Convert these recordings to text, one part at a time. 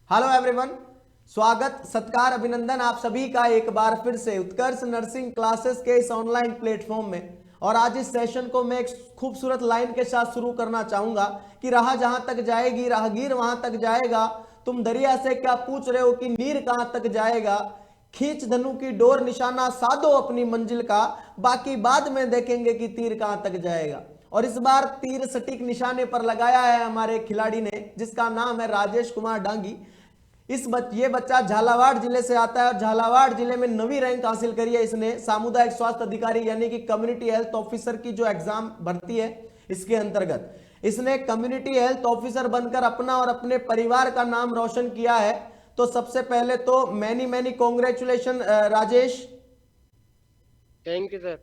Hello everyone, स्वागत सत्कार अभिनंदन आप सभी का एक बार फिर से उत्कर्ष नर्सिंग क्लासेस के इस ऑनलाइन प्लेटफॉर्म में। और आज इस सेशन को मैं एक खूबसूरत लाइन के साथ शुरू करना चाहूंगा कि राह जहां तक जाएगी राहगीर वहां तक जाएगा। तुम दरिया से क्या पूछ रहे हो कि नीर कहां तक जाएगा। खींच धनु की डोर निशाना साधो अपनी मंजिल का, बाकी बाद में देखेंगे कि तीर कहां तक जाएगा। और इस बार तीर सटीक निशाने पर लगाया है हमारे खिलाड़ी ने, जिसका नाम है राजेश कुमार डांगी। ये बच्चा झालावाड़ जिले से आता है और झालावाड़ जिले में 9वीं रैंक हासिल करी है इसने सामुदायिक स्वास्थ्य अधिकारी यानी कि कम्युनिटी हेल्थ ऑफिसर की जो एग्जाम भर्ती है इसके अंतर्गत इसने कम्युनिटी हेल्थ ऑफिसर बनकर अपना और अपने परिवार का नाम रोशन किया है। तो सबसे पहले तो many many congratulation Rajesh. Thank you sir.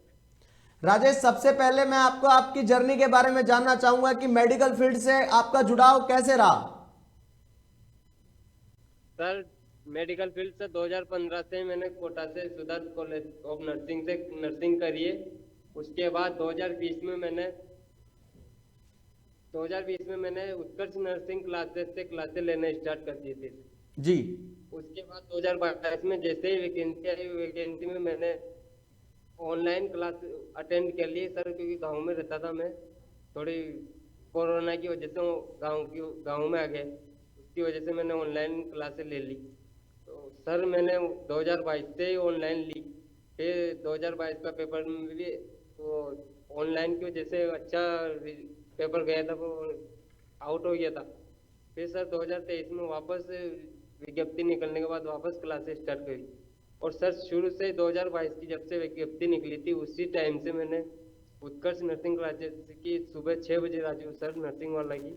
Rajesh, सबसे पहले मैं आपको आपकी जर्नी के बारे में जानना चाहूंगा कि मेडिकल फील्ड से आपका जुड़ाव कैसे रहा। सर मेडिकल फील्ड से 2015 से मैंने कोटा से सुदर्शन कॉलेज ऑफ नर्सिंग से नर्सिंग करी है। उसके बाद 2020 में मैंने उत्कर्ष नर्सिंग क्लासेस से क्लासेस लेने स्टार्ट कर दिए थे जी। उसके बाद 2022 में जैसे ही वैकेंसी आई वैकेंसी में मैंने ऑनलाइन क्लास अटेंड कर लिए सर, क्योंकि गांव में रहता था मैं। थोड़ी कोरोना की वजह से गांव में आ गए, उसकी वजह से मैंने ऑनलाइन क्लासेस ले ली। तो सर मैंने 2022 से ही ऑनलाइन ली। फिर 2022 का पेपर में भी तो ऑनलाइन की वजह से अच्छा पेपर गया था, वो आउट हो गया था। फिर सर 2023 में वापस विज्ञप्ति निकलने के बाद वापस क्लासेस स्टार्ट करी। और सर शुरू से 2022 की जब से विज्ञप्ति निकली थी उसी टाइम से मैंने उत्कर्ष नर्सिंग क्लासेस की सुबह 6 बजे राजू सर नर्सिंग वाला की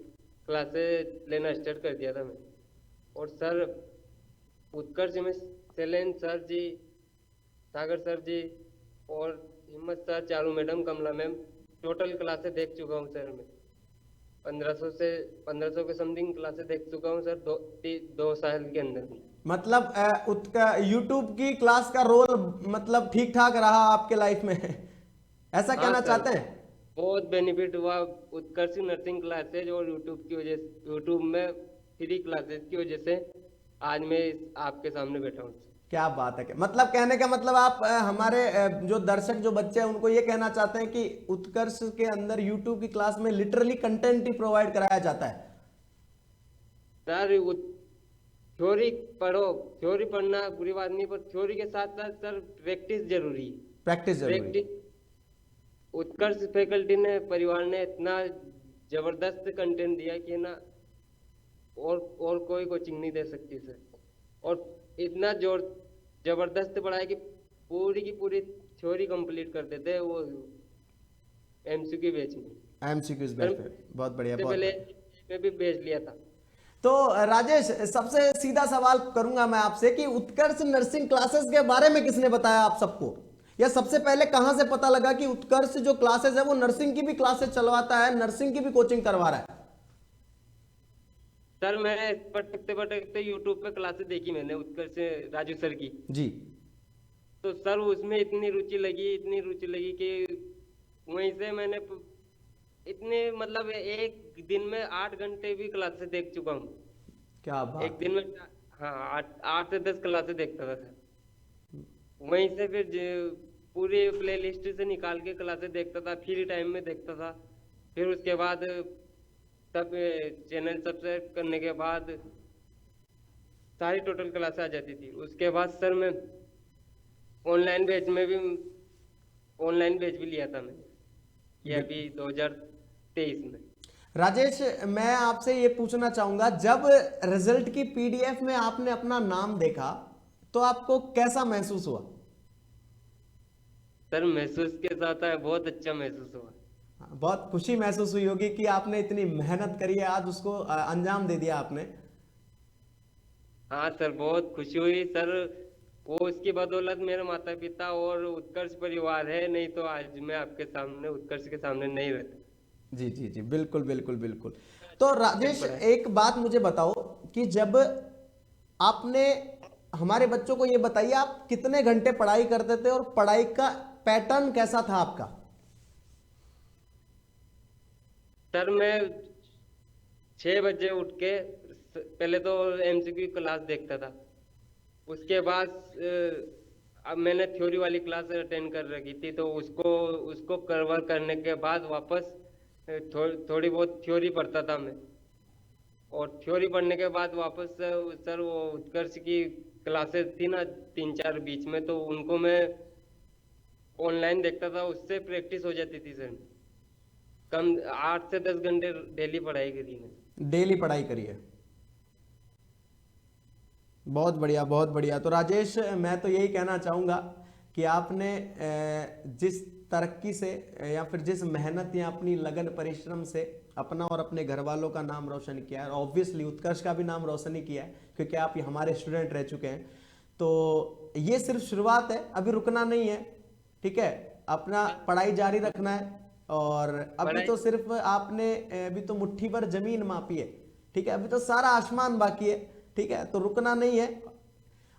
क्लासेस लेना स्टार्ट कर दिया था मैं। और सर उत्कर्ष में शैलेंद्र सर जी, सागर सर जी और हिम्मत सर, चारू मैडम, कमला मैम, टोटल क्लासेस देख चुका हूँ सर मैं। 1500 के समथिंग क्लासेस देख चुका हूँ सर, दो साल के अंदर। मतलब उसका यूट्यूब की क्लास का रोल मतलब ठीक ठाक रहा आपके लाइफ में ऐसा हाँ कहना सर, चाहते हैं। बहुत बेनिफिट हुआ उत्कर्ष नर्सिंग क्लासेज और यूट्यूब में फ्री क्लासेस की वजह से आज मैं आपके सामने बैठा हूँ। क्या बात है। मतलब कहने का मतलब आप हमारे जो दर्शक जो बच्चे हैं उनको ये कहना चाहते हैं कि उत्कर्ष के अंदर यूट्यूब की क्लास में लिटरली कंटेंट ही प्रोवाइड कराया जाता है। सर थ्योरी पढ़ो, थ्योरी पढ़ना बुरी बात नहीं, पर थ्योरी के साथ साथ सर प्रैक्टिस जरूरी है। प्रैक्टिस जरूरी। प्रैक्टिस उत्कर्ष फैकल्टी ने, परिवार ने इतना जबरदस्त कंटेंट दिया कि ना और कोई कोचिंग नहीं दे सकती सर। और इतना जोर जबरदस्त पढ़ाया कि पूरी की पूरी थ्योरी कंप्लीट कर देते हैं वो एमसीक्यू बेच में। एमसीक्यूज बेस सर पे बहुत बढ़िया इससे बहुत पहले बढ़िया। मैं भी बेच लिया था। तो राजेश, सबसे सीधा सवाल करूंगा मैं आपसे कि उत्कर्ष नर्सिंग क्लासेस के बारे में किसने बताया आप सबको, या सबसे पहले कहां से पता लगा कि उत्कर्ष जो क्लासेस है वो नर्सिंग की भी क्लासेस चलवाता है, नर्सिंग की भी कोचिंग करवा रहा है। सर मैं पटकते पटकते यूट्यूब पे क्लासेस देखी मैंने उत्कर्ष से राजू सर की। जी। तो सर उसमें इतनी रुचि लगी कि वहीं से मैंने इतने मतलब एक दिन में 8 घंटे भी क्लासेस देख चुका हूँ। क्या एक बात है। दिन में हाँ 8 से 10 क्लासेस देखता था सर। वहीं से फिर पूरी प्ले लिस्ट से निकाल के क्लासेस देखता था, फ्री टाइम में देखता था। फिर उसके बाद सब चैनल सब्सक्राइब करने के बाद सारी टोटल क्लासेस आ जाती थी। उसके बाद सर मैं ऑनलाइन बैच में भी ऑनलाइन बैच भी लिया था मैंने, ये अभी 2023 में। राजेश, मैं आपसे ये पूछना चाहूंगा, जब रिजल्ट की पीडीएफ में आपने अपना नाम देखा तो आपको कैसा महसूस हुआ। सर महसूस के साथ है, बहुत अच्छा महसूस हुआ। बहुत खुशी महसूस हुई होगी कि आपने इतनी मेहनत करी है, आज उसको अंजाम दे दिया आपने। हाँ सर बहुत खुशी हुई सर, वो उसकी बदौलत मेरे माता पिता और उत्कर्ष परिवार है, नहीं तो आज मैं आपके सामने उत्कर्ष के सामने नहीं रहता। जी जी जी, बिल्कुल बिल्कुल बिल्कुल। तो राजेश, पढ़ा है। एक बात मुझे बताओ कि जब आपने हमारे बच्चों को ये बताइए, आप कितने घंटे पढ़ाई करते थे और पढ़ाई का पैटर्न कैसा था आपका। सर मैं 6 बजे उठ के पहले तो एमसीक्यू क्लास देखता था, उसके बाद अब मैंने थ्योरी वाली क्लास अटेंड कर रखी थी, तो उसको उसको कवर करने के बाद वापस थोड़ी बहुत थ्योरी पढ़ता था मैं, और थ्योरी पढ़ने के बाद वापस सर वो उत्कर्ष की क्लासेस थी ना 3-4 बीच में, तो उनको मैं ऑनलाइन देखता था, उससे प्रैक्टिस हो जाती थी सर। कम 8 से 10 घंटे डेली पढ़ाई करी मैं। डेली पढ़ाई करिए। बहुत बढ़िया, बहुत बढ़िया। तो राजेश, मैं तो यही कहना चाहूँगा कि आपने जिस तरक्की से या फिर जिस मेहनत या अपनी लगन परिश्रम से अपना और अपने घर वालों का नाम रोशन किया है, ऑब्वियसली उत्कर्ष का भी नाम रोशन ही किया है, क्योंकि आप हमारे स्टूडेंट रह चुके हैं। तो ये सिर्फ शुरुआत है, अभी रुकना नहीं है, ठीक है? अपना पढ़ाई जारी रखना है। और अभी तो सिर्फ आपने अभी तो मुट्ठी भर जमीन मापी है, ठीक है? अभी तो सारा आसमान बाकी है, ठीक है? तो रुकना नहीं है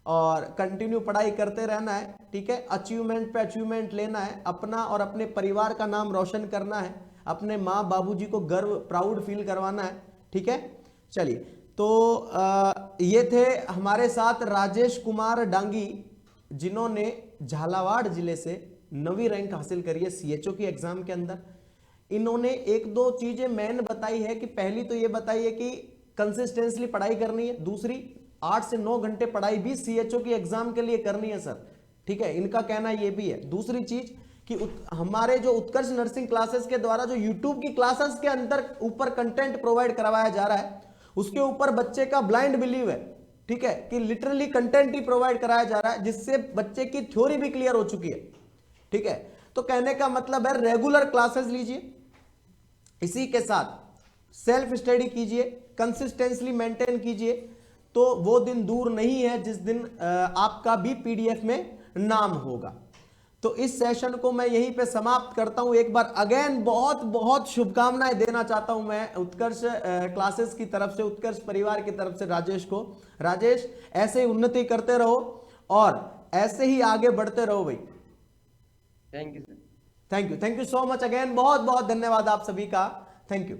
और कंटिन्यू पढ़ाई करते रहना है, ठीक है? अचीवमेंट पे अचीवमेंट लेना है, अपना और अपने परिवार का नाम रोशन करना है, अपने माँ बाबूजी को गर्व प्राउड फील करवाना है, ठीक है? चलिए, तो ये थे हमारे साथ राजेश कुमार डांगी, जिन्होंने झालावाड़ जिले से 9वीं रैंक हासिल करी है सीएचओ की एग्जाम के अंदर। इन्होंने एक दो चीजें मेन बताई है कि पहली तो ये बताई है कि कंसिस्टेंसली पढ़ाई करनी है, दूसरी 8 से 9 घंटे पढ़ाई भी सीएचओ की एग्जाम के लिए करनी है सर, ठीक है? इनका कहना ये भी है। दूसरी चीज कि हमारे जो उत्कर्ष नर्सिंग क्लासेस के द्वारा जो यूट्यूब की क्लासेस के अंदर ऊपर कंटेंट प्रोवाइड करवाया जा रहा है, उसके ऊपर बच्चे का ब्लाइंड बिलीव है, ठीक है? कि लिटरली कंटेंट ही प्रोवाइड कराया जा रहा है, जिससे बच्चे की थ्योरी भी क्लियर हो चुकी है, ठीक है? तो कहने का मतलब है रेगुलर क्लासेस लीजिए, इसी के साथ सेल्फ स्टडी कीजिए, कंसिस्टेंसली मेंटेन कीजिए, तो वो दिन दूर नहीं है जिस दिन आपका भी पीडीएफ में नाम होगा। तो इस सेशन को मैं यहीं पे समाप्त करता हूं। एक बार अगेन बहुत बहुत शुभकामनाएं देना चाहता हूं मैं उत्कर्ष क्लासेस की तरफ से, उत्कर्ष परिवार की तरफ से राजेश को। राजेश, ऐसे ही उन्नति करते रहो और ऐसे ही आगे बढ़ते रहो भाई। Thank you sir. Thank you so much again, बहुत बहुत धन्यवाद आप सभी का, थैंक यू।